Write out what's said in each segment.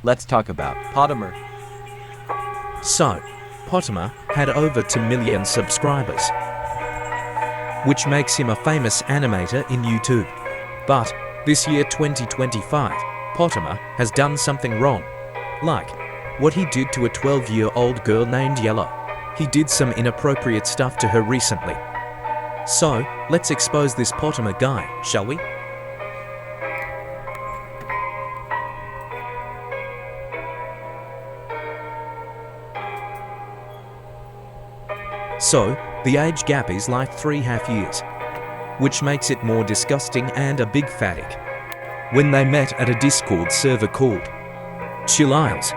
let's talk about Potemer. So, Potemer had over 2 million subscribers, which makes him a famous animator in YouTube. But this year 2025, Potemer has done something wrong. Like what he did to a 12-year-old girl named Yellow. He did some inappropriate stuff to her recently. So, let's expose this Potemer guy, shall we? So, the age gap is like 3.5 years, which makes it more disgusting and a big fatic. When they met at a Discord server called Chill Isles,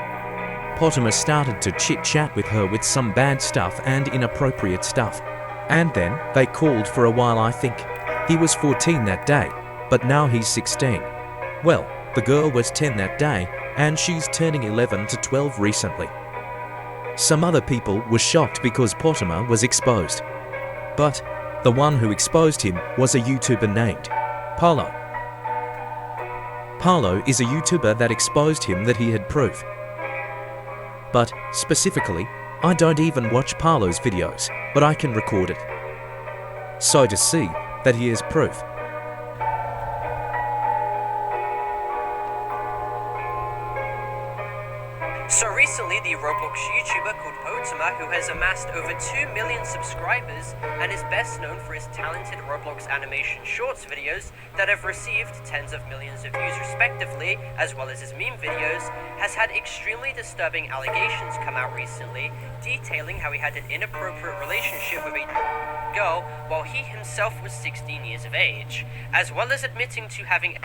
Potemer started to chit-chat with her with some bad stuff and inappropriate stuff. And then they called for a while. I think he was 14 that day, but now he's 16. Well, the girl was 10 that day, and she's turning 11 to 12 recently. Some other people were shocked because Potemer was exposed. But the one who exposed him was a YouTuber named Paulo. Paulo is a YouTuber that exposed him that he had proof. But specifically, I don't even watch Paulo's videos, but I can record it. So to see that he has proof. So recently, the Roblox YouTuber called Potemer, who has amassed over 2 million subscribers and is best known for his talented Roblox animation shorts videos that have received tens of millions of views respectively, as well as his meme videos, has had extremely disturbing allegations come out recently, detailing how he had an inappropriate relationship with a girl while he himself was 16 years of age, as well as admitting to having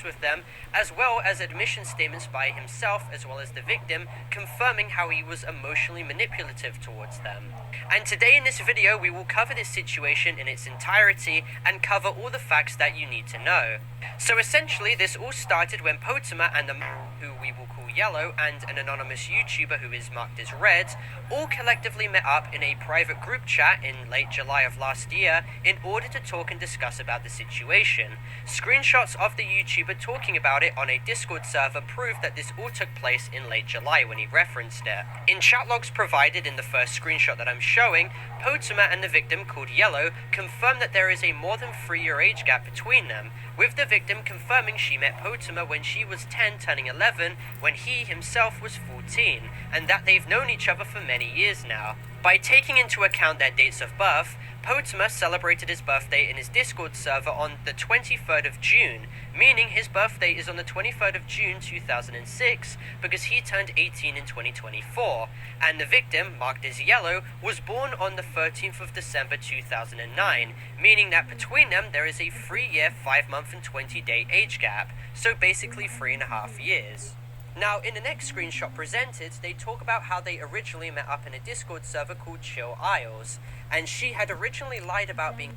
with them, as well as admission statements by himself as well as the victim confirming how he was emotionally manipulative towards them. And today in this video we will cover this situation in its entirety and cover all the facts that you need to know. So essentially this all started when Potemer and the who we will call Yellow and an anonymous YouTuber who is marked as Red all collectively met up in a private group chat in late July of last year in order to talk and discuss about the situation. Screenshots of the YouTuber talking about it on a Discord server prove that this all took place in late July when he referenced it. In chat logs provided in the first screenshot that I'm showing, Potemer and the victim called Yellow confirm that there is a more than 3-year age gap between them, with the victim confirming she met Potemer when she was 10 turning 11 when he himself was 14, and that they've known each other for many years now. By taking into account their dates of birth, Potemer celebrated his birthday in his Discord server on the 23rd of June, meaning his birthday is on the 23rd of June 2006 because he turned 18 in 2024, and the victim, marked as Yellow, was born on the 13th of December 2009, meaning that between them there is a 3-year, 5-month and 20-day age gap, so basically 3.5 years. Now, in the next screenshot presented, they talk about how they originally met up in a Discord server called Chill Isles, and she had originally lied about being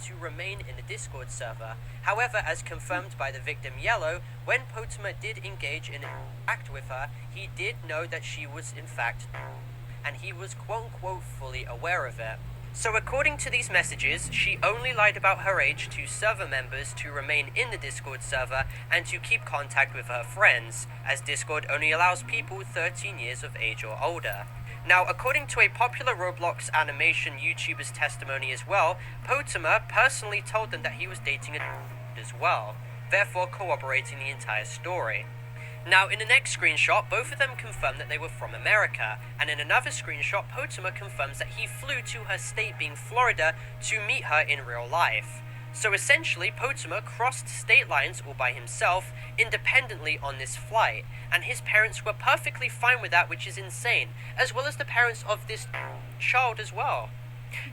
to remain in the Discord server. However, as confirmed by the victim Yellow, when Potemer did engage in an act with her, he did know that she was in fact, and he was quote-unquote fully aware of it. So according to these messages, she only lied about her age to server members to remain in the Discord server and to keep contact with her friends, as Discord only allows people 13 years of age or older. Now, according to a popular Roblox animation YouTuber's testimony as well, Potemer personally told them that he was dating a as well, therefore corroborating the entire story. Now, in the next screenshot, both of them confirm that they were from America, and in another screenshot, Potemer confirms that he flew to her state, being Florida, to meet her in real life. So essentially, Potemer crossed state lines all by himself, independently on this flight, and his parents were perfectly fine with that, which is insane, as well as the parents of this child as well.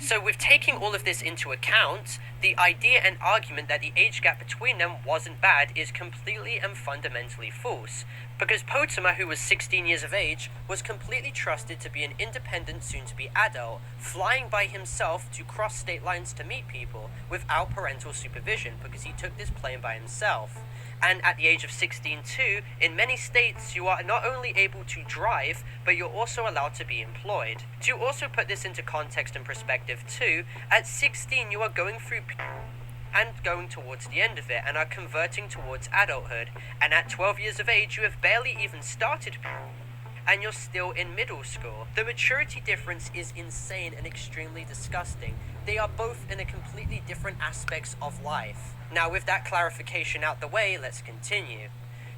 So with taking all of this into account, the idea and argument that the age gap between them wasn't bad is completely and fundamentally false, because Potemer, who was 16 years of age, was completely trusted to be an independent soon-to-be adult, flying by himself to cross state lines to meet people without parental supervision because he took this plane by himself. And at the age of 16 too, in many states you are not only able to drive, but you're also allowed to be employed. To also put this into context and perspective too, at 16 you are going through and going towards the end of it and are converting towards adulthood, and at 12 years of age you have barely even started and you're still in middle school. The maturity difference is insane and extremely disgusting. They are both in a completely different aspects of life. Now with that clarification out the way, let's continue.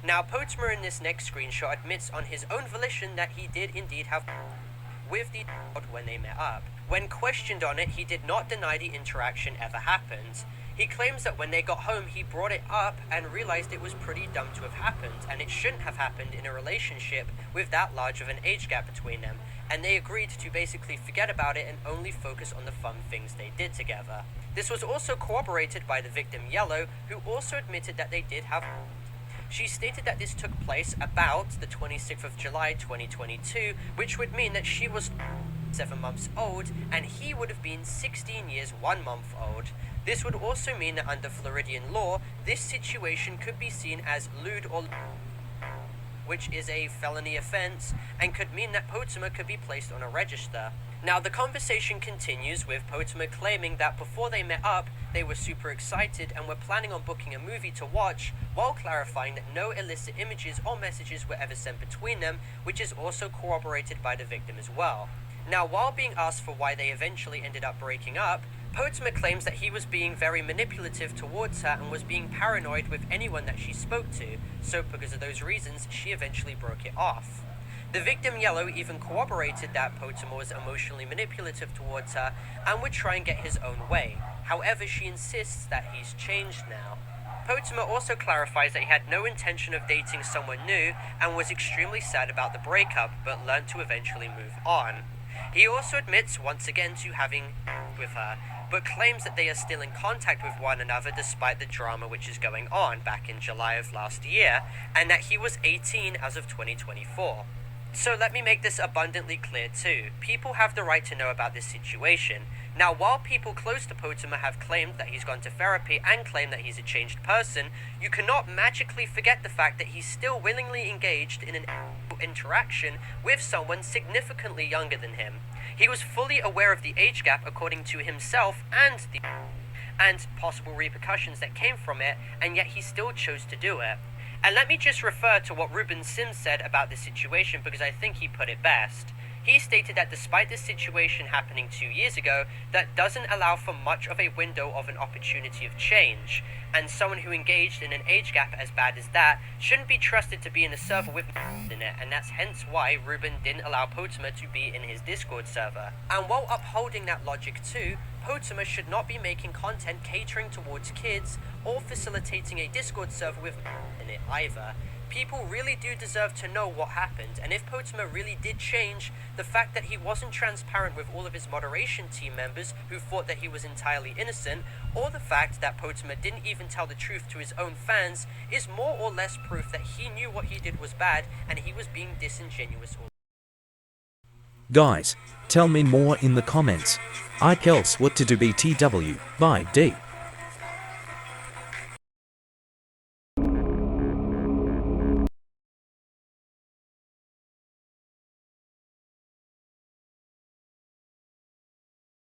Now Potemer in this next screenshot admits on his own volition that he did indeed have with the when they met up. When questioned on it, he did not deny the interaction ever happened. He claims that when they got home, he brought it up and realized it was pretty dumb to have happened, and it shouldn't have happened in a relationship with that large of an age gap between them, and they agreed to basically forget about it and only focus on the fun things they did together. This was also corroborated by the victim Yellow, who also admitted that they did have. She stated that this took place about the 26th of July 2022, which would mean that she was 7 months old and he would have been 16 years 1 month old. This would also mean that under Floridian law, this situation could be seen as lewd or which is a felony offense and could mean that Potemer could be placed on a register. Now the conversation continues with Potemer claiming that before they met up, they were super excited and were planning on booking a movie to watch, while clarifying that no illicit images or messages were ever sent between them, which is also corroborated by the victim as well. Now while being asked for why they eventually ended up breaking up, Potemer claims that he was being very manipulative towards her and was being paranoid with anyone that she spoke to, so because of those reasons, she eventually broke it off. The victim Yellow even corroborated that Potemer was emotionally manipulative towards her and would try and get his own way. However, she insists that he's changed now. Potemer also clarifies that he had no intention of dating someone new and was extremely sad about the breakup, but learned to eventually move on. He also admits once again to having with her, but claims that they are still in contact with one another despite the drama which is going on back in July of last year, and that he was 18 as of 2024. So let me make this abundantly clear too. People have the right to know about this situation. Now, while people close to Potemer have claimed that he's gone to therapy and claim that he's a changed person, you cannot magically forget the fact that he's still willingly engaged in an interaction with someone significantly younger than him. He was fully aware of the age gap according to himself and possible repercussions that came from it, and yet he still chose to do it. And let me just refer to what Ruben Sims said about this situation, because I think he put it best. He stated that despite this situation happening 2 years ago, that doesn't allow for much of a window of an opportunity of change, and someone who engaged in an age gap as bad as that shouldn't be trusted to be in a server with in it, and that's hence why Ruben didn't allow Potemer to be in his Discord server. And while upholding that logic too, Potemer should not be making content catering towards kids or facilitating a Discord server with in it either. People really do deserve to know what happened, and if Potemer really did change, the fact that he wasn't transparent with all of his moderation team members who thought that he was entirely innocent, or the fact that Potemer didn't even tell the truth to his own fans, is more or less proof that he knew what he did was bad and he was being disingenuous. Guys, tell me more in the comments. I else what to do BTW by D.